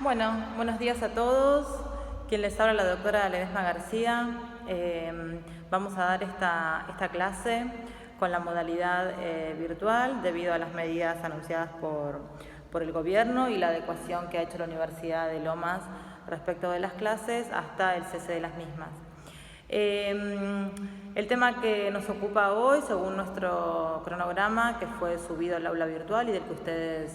Bueno, buenos días a todos. Quien les habla la doctora Ledesma García. Vamos a dar esta clase con la modalidad virtual debido a las medidas anunciadas por el gobierno y la adecuación que ha hecho la Universidad de Lomas respecto de las clases hasta el cese de las mismas. El tema que nos ocupa hoy, según nuestro cronograma, que fue subido al aula virtual y del que ustedes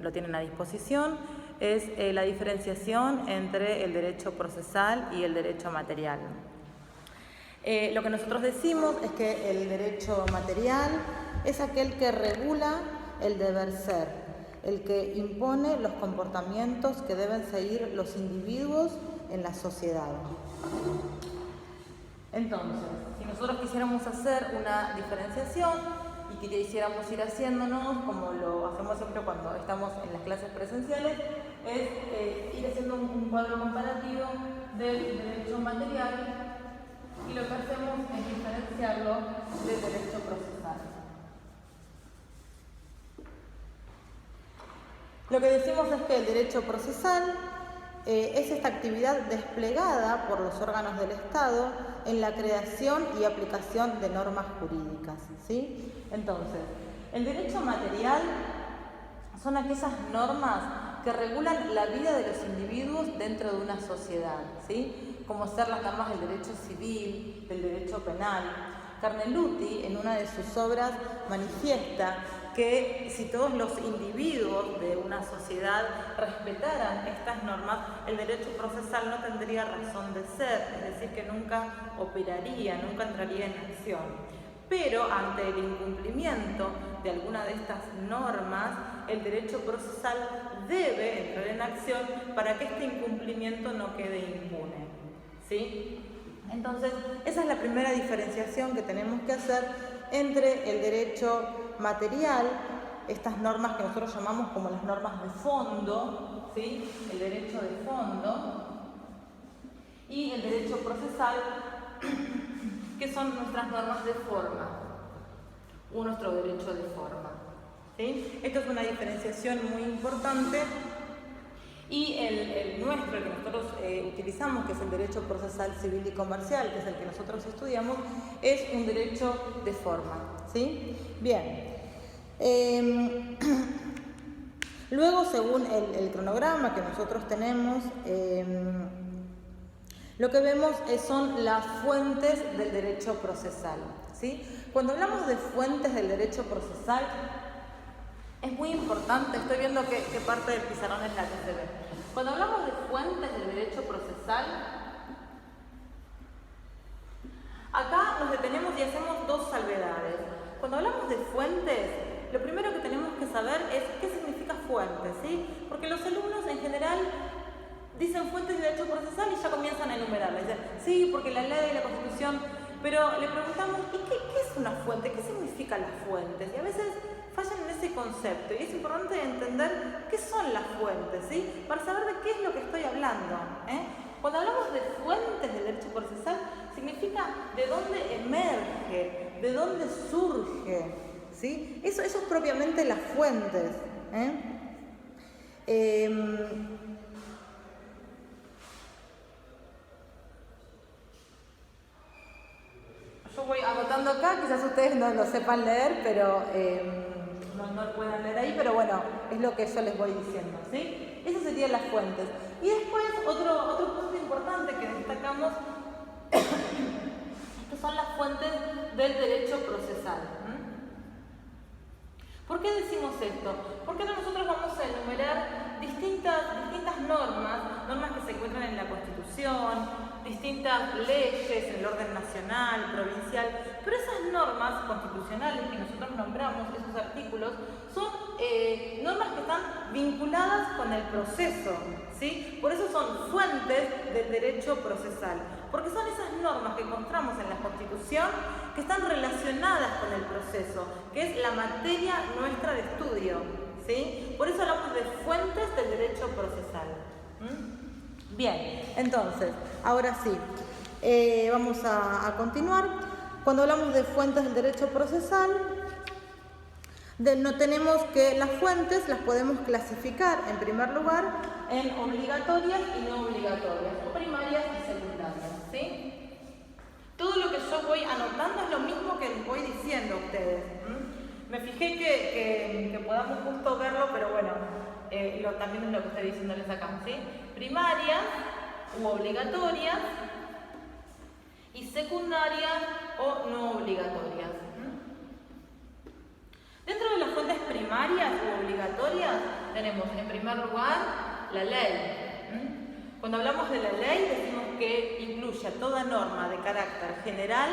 lo tienen a disposición, es la diferenciación entre el derecho procesal y el derecho material. Lo que nosotros decimos es que el derecho material es aquel que regula el deber ser, el que impone los comportamientos que deben seguir los individuos en la sociedad. Entonces, si nosotros quisiéramos hacer una diferenciación y que quisiéramos ir haciéndonos, como lo hacemos siempre cuando estamos en las clases presenciales, es ir haciendo un cuadro comparativo del derecho material, y lo que hacemos es diferenciarlo del derecho procesal. Lo que decimos es que el derecho procesal es esta actividad desplegada por los órganos del Estado en la creación y aplicación de normas jurídicas, ¿sí? Entonces, el derecho material son aquellas normas que regulan la vida de los individuos dentro de una sociedad, ¿sí? Como ser las normas del derecho civil, del derecho penal. Carneluti, en una de sus obras, manifiesta que si todos los individuos de una sociedad respetaran estas normas, el derecho procesal no tendría razón de ser, es decir, que nunca operaría, nunca entraría en acción. Pero ante el incumplimiento de alguna de estas normas, el derecho procesal debe entrar en acción para que este incumplimiento no quede impune, ¿sí? Entonces, esa es la primera diferenciación que tenemos que hacer entre el derecho material, estas normas que nosotros llamamos como las normas de fondo, ¿sí? El derecho de fondo, y el derecho procesal, que son nuestras normas de forma, o nuestro derecho de forma, ¿sí? Esto es una diferenciación muy importante. Y el nuestro, el que nosotros utilizamos, que es el derecho procesal civil y comercial, que es el que nosotros estudiamos, es un derecho de forma, ¿sí? Bien. Luego, según el cronograma que nosotros tenemos, lo que vemos son las fuentes del derecho procesal, ¿sí? Cuando hablamos de fuentes del derecho procesal, es muy importante, estoy viendo qué parte del pizarrón es la que se ve. Cuando hablamos de fuentes del derecho procesal, acá nos detenemos y hacemos dos salvedades. Cuando hablamos de fuentes, lo primero que tenemos que saber es qué significa fuente, ¿sí? Porque los alumnos en general dicen fuentes de derecho procesal y ya comienzan a enumerarlas. Dicen, sí, porque la ley y la Constitución, pero le preguntamos, ¿y qué es una fuente? ¿Qué significan las fuentes? Y a veces fallan en ese concepto, y es importante entender qué son las fuentes, ¿sí? Para saber de qué es lo que estoy hablando, ¿eh? Cuando hablamos de fuentes del derecho procesal, significa de dónde emerge, de dónde surge, ¿sí? Eso es propiamente las fuentes, Yo voy anotando acá, quizás ustedes no lo sepan leer, pero no lo puedan leer ahí, pero bueno, es lo que yo les voy diciendo, ¿sí? Esas serían las fuentes. Y después, otro punto importante que destacamos, que son las fuentes del derecho procesal. ¿Por qué decimos esto? Porque nosotros vamos a enumerar distintas normas que se encuentran en la Constitución, distintas leyes en el orden nacional, provincial, pero esas normas constitucionales que nosotros nombramos, esos artículos, son normas que están vinculadas con el proceso, ¿sí? Por eso son fuentes del derecho procesal, porque son esas normas que encontramos en la Constitución que están relacionadas con el proceso, que es la materia nuestra de estudio, ¿sí? Por eso hablamos de fuentes del derecho procesal. Bien, entonces, ahora sí, vamos a continuar. Cuando hablamos de fuentes del derecho procesal, No tenemos que las fuentes las podemos clasificar en primer lugar en obligatorias y no obligatorias, o primarias y secundarias, ¿sí? Todo lo que yo voy anotando es lo mismo que les voy diciendo a ustedes. Me fijé que podamos justo verlo, pero bueno, también es lo que estoy diciéndoles acá, ¿sí? Primarias u obligatorias y secundarias o no obligatorias. Dentro de las fuentes primarias u obligatorias tenemos en primer lugar la ley. Cuando hablamos de la ley decimos que incluye toda norma de carácter general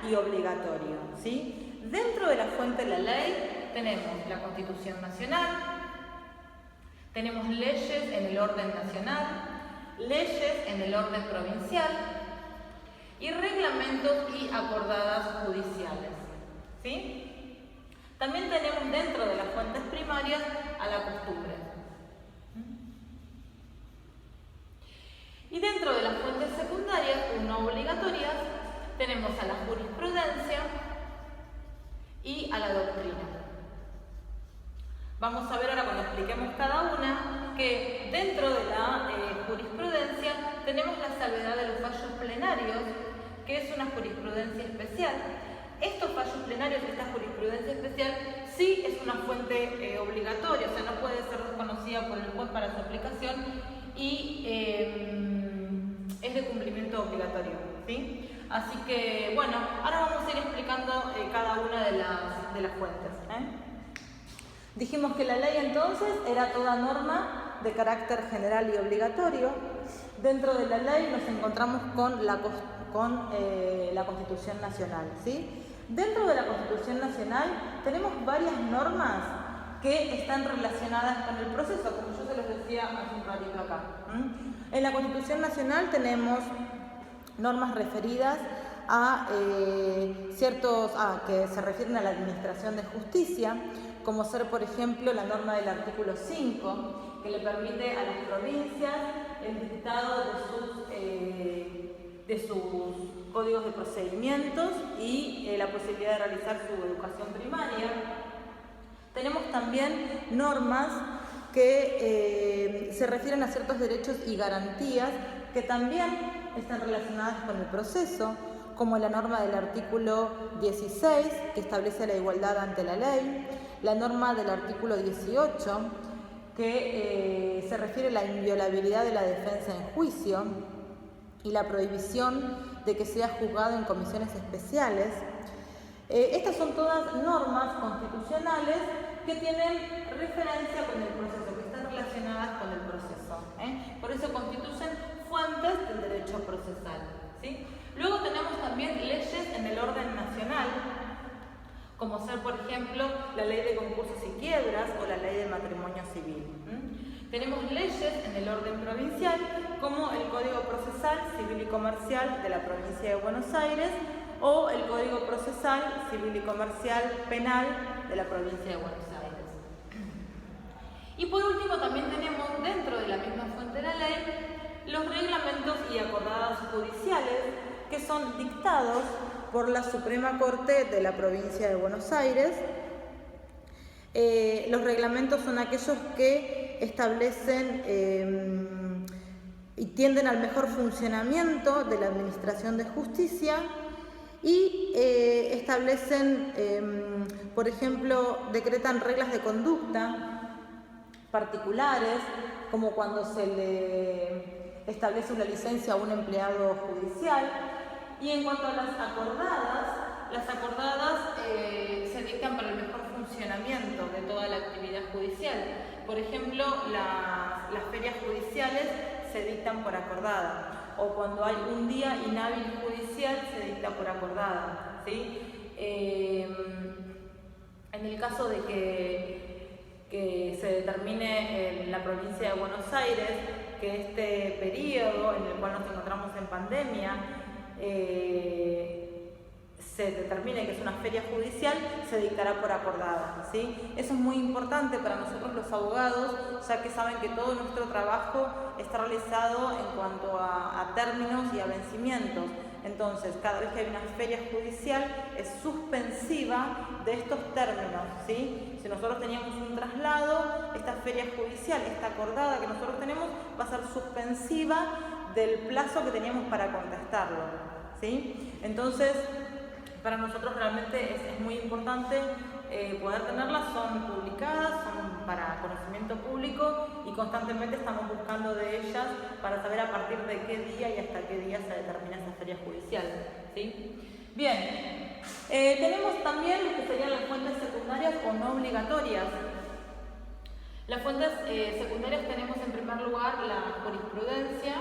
y obligatorio, ¿sí? Dentro de la fuente de la ley tenemos la Constitución Nacional, tenemos leyes en el orden nacional, leyes en el orden provincial y reglamentos y acordadas judiciales, ¿sí? También tenemos dentro de las fuentes primarias a la costumbre. Y dentro de las fuentes secundarias o no obligatorias tenemos a la jurisprudencia y a la doctrina. Vamos a ver ahora cuando expliquemos cada una que dentro de la jurisprudencia tenemos la salvedad de los fallos plenarios, que es una jurisprudencia especial. Estos fallos plenarios, esta jurisprudencia especial, sí es una fuente obligatoria, o sea, no puede ser desconocida por el juez para su aplicación y es de cumplimiento obligatorio, ¿sí? Así que, bueno, ahora vamos a ir explicando cada una de las fuentes. Dijimos que la ley entonces era toda norma de carácter general y obligatorio. Dentro de la ley nos encontramos con la Constitución Nacional, ¿sí? Dentro de la Constitución Nacional tenemos varias normas que están relacionadas con el proceso, como yo se los decía hace un ratito acá. En la Constitución Nacional tenemos normas referidas a que se refieren a la administración de justicia, como ser, por ejemplo, la norma del artículo 5, que le permite a las provincias el dictado de sus códigos de procedimientos y la posibilidad de realizar su educación primaria. Tenemos también normas que se refieren a ciertos derechos y garantías que también están relacionadas con el proceso, como la norma del artículo 16, que establece la igualdad ante la ley, la norma del artículo 18, que se refiere a la inviolabilidad de la defensa en juicio y la prohibición de que sea juzgado en comisiones especiales. Estas son todas normas constitucionales que tienen referencia con el proceso, que están relacionadas con el proceso. Por eso constituyen fuentes del derecho procesal, ¿sí? Luego tenemos también leyes en el orden nacional, como ser, por ejemplo, la ley de concursos y quiebras o la ley del matrimonio civil. Tenemos leyes en el orden provincial, como el Código Procesal Civil y Comercial de la provincia de Buenos Aires o el Código Procesal Civil y Comercial Penal de la provincia de Buenos Aires. Y por último también tenemos dentro de la misma fuente de la ley los reglamentos y acordadas judiciales que son dictados por la Suprema Corte de la provincia de Buenos Aires. Los reglamentos son aquellos que establecen y tienden al mejor funcionamiento de la administración de justicia y establecen, por ejemplo, decretan reglas de conducta particulares, como cuando se le establece una licencia a un empleado judicial. Y en cuanto a las acordadas se dictan para el mejor funcionamiento de toda la actividad judicial. Por ejemplo, las ferias judiciales se dictan por acordada, o cuando hay un día inhábil judicial se dicta por acordada, ¿sí? En el caso de que se determine en la provincia de Buenos Aires que este periodo en el cual nos encontramos en pandemia se determine que es una feria judicial, se dictará por acordada, ¿sí? Eso es muy importante para nosotros los abogados, ya que saben que todo nuestro trabajo está realizado en cuanto a términos y a vencimientos. Entonces, cada vez que hay una feria judicial es suspensiva de estos términos, ¿sí? Si nosotros teníamos un traslado, esta feria judicial, esta acordada que nosotros tenemos, va a ser suspensiva del plazo que teníamos para contestarlo, ¿sí? Entonces, para nosotros realmente es muy importante poder tenerlas, son publicadas, son para conocimiento público y constantemente estamos buscando de ellas para saber a partir de qué día y hasta qué día se determina esa feria judicial, ¿sí? Bien, tenemos también lo que serían las fuentes secundarias o no obligatorias. Las fuentes secundarias tenemos en primer lugar la jurisprudencia.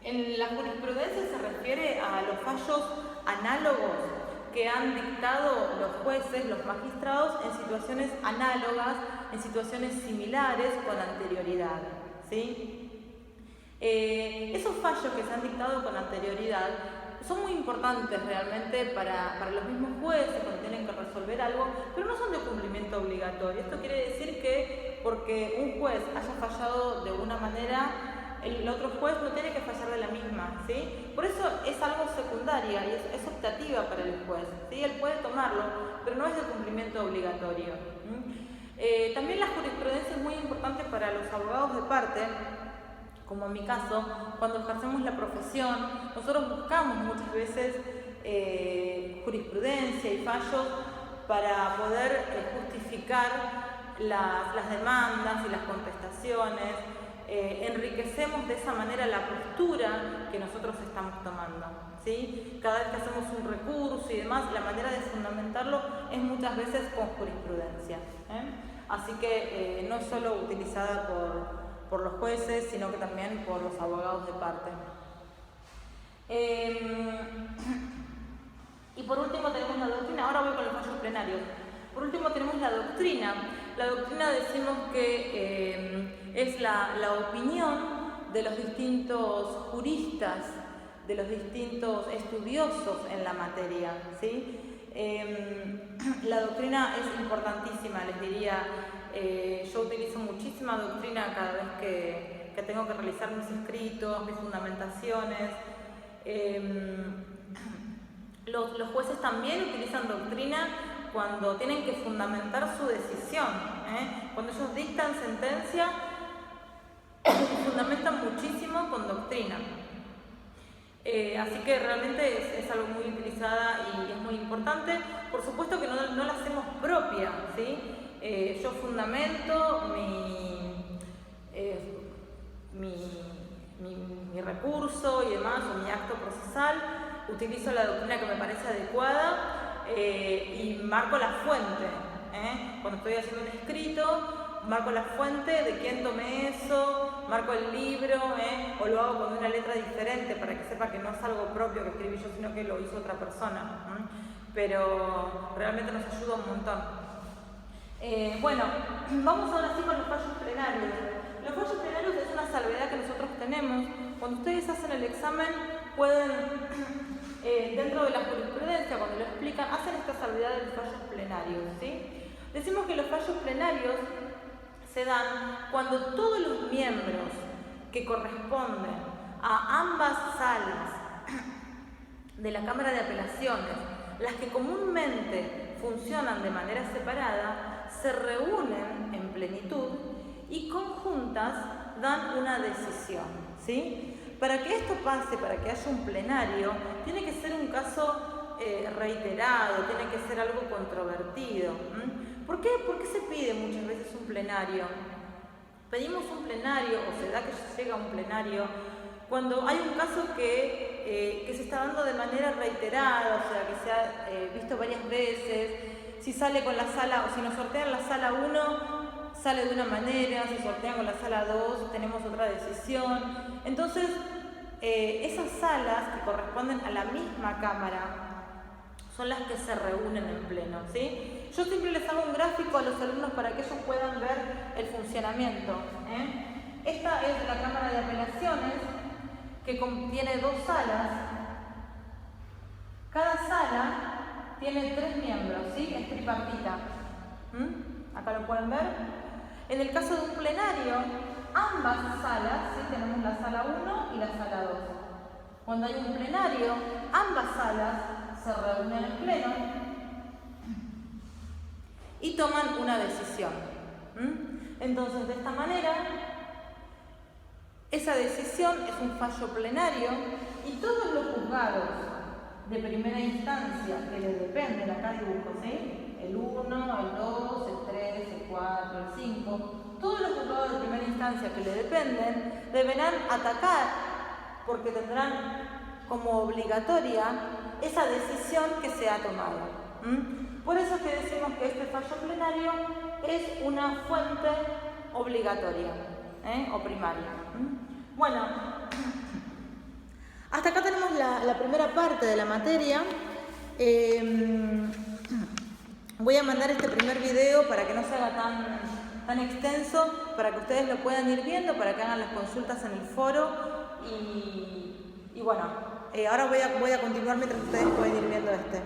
En la jurisprudencia se refiere a los fallos análogos que han dictado los jueces, los magistrados, en situaciones análogas, en situaciones similares con anterioridad, ¿sí? Esos fallos que se han dictado con anterioridad son muy importantes realmente para los mismos jueces cuando tienen que resolver algo, pero no son de cumplimiento obligatorio. Esto quiere decir que porque un juez haya fallado de una manera, el otro juez no tiene que fallar de la misma, ¿sí? Por eso es algo secundaria y es optativa para el juez, ¿sí? Él puede tomarlo, pero no es de cumplimiento obligatorio. También la jurisprudencia es muy importante para los abogados de parte, como en mi caso, cuando ejercemos la profesión, nosotros buscamos muchas veces jurisprudencia y fallos para poder justificar las demandas y las contestaciones. Enriquecemos de esa manera la postura que nosotros estamos tomando, ¿sí? Cada vez que hacemos un recurso y demás, la manera de fundamentarlo es muchas veces con jurisprudencia, Así que no es solo utilizada por los jueces, sino que también por los abogados de parte. Y por último tenemos la doctrina. Ahora voy con los fallos plenarios. Por último tenemos la doctrina. La doctrina decimos que es la opinión de los distintos juristas, de los distintos estudiosos en la materia, ¿sí? La doctrina es importantísima, les diría. Yo utilizo muchísima doctrina cada vez que tengo que realizar mis escritos, mis fundamentaciones. Los jueces también utilizan doctrina cuando tienen que fundamentar su decisión, Cuando ellos dictan sentencia, fundamentan muchísimo con doctrina. Así que realmente es algo muy utilizada y es muy importante. Por supuesto que no la hacemos propia, ¿sí? Yo fundamento mi recurso y demás, o mi acto procesal, utilizo la doctrina que me parece adecuada y marco la fuente. Cuando estoy haciendo un escrito, marco la fuente de quién tomé eso, marco el libro, o lo hago con una letra diferente para que sepa que no es algo propio que escribí yo, sino que lo hizo otra persona. Pero realmente nos ayuda un montón. Bueno, vamos ahora sí con los fallos plenarios. Los fallos plenarios es una salvedad que nosotros tenemos. Cuando ustedes hacen el examen, pueden, dentro de la jurisprudencia, cuando lo explican, hacen esta salvedad de los fallos plenarios, ¿sí? Decimos que los fallos plenarios se dan cuando todos los miembros que corresponden a ambas salas de la Cámara de Apelaciones, las que comúnmente funcionan de manera separada, se reúnen en plenitud y conjuntas dan una decisión, ¿sí? Para que esto pase, para que haya un plenario, tiene que ser un caso reiterado, tiene que ser algo controvertido. ¿Por qué se pide muchas veces un plenario? Pedimos un plenario, o se da que llega un plenario, cuando hay un caso que se está dando de manera reiterada, o sea, que se ha visto varias veces. Si sale con la sala, o si nos sortean la sala 1, sale de una manera, si sortean con la sala 2, tenemos otra decisión. Entonces, esas salas que corresponden a la misma Cámara son las que se reúnen en pleno, ¿sí? Yo siempre les hago un gráfico a los alumnos para que ellos puedan ver el funcionamiento. Esta es la Cámara de Apelaciones, que contiene 2 salas. Cada sala tiene 3 miembros, ¿sí? Es tripartita. Acá lo pueden ver. En el caso de un plenario, ambas salas, ¿sí? Tenemos la sala 1 y la sala 2. Cuando hay un plenario, ambas salas se reúnen en pleno y toman una decisión. Entonces, de esta manera, esa decisión es un fallo plenario y todos los juzgados de primera instancia que les dependen, acá dibujo, ¿sí? El 1, el 2, el 3, el 4, el 5, todos los juzgados de primera instancia que le dependen deberán atacar porque tendrán como obligatoria esa decisión que se ha tomado. Por eso es que decimos que este fallo plenario es una fuente obligatoria o primaria. Bueno, hasta acá tenemos la primera parte de la materia. Voy a mandar este primer video para que no se haga tan extenso, para que ustedes lo puedan ir viendo, para que hagan las consultas en el foro y bueno, ahora voy a continuar mientras ustedes pueden ir viendo este.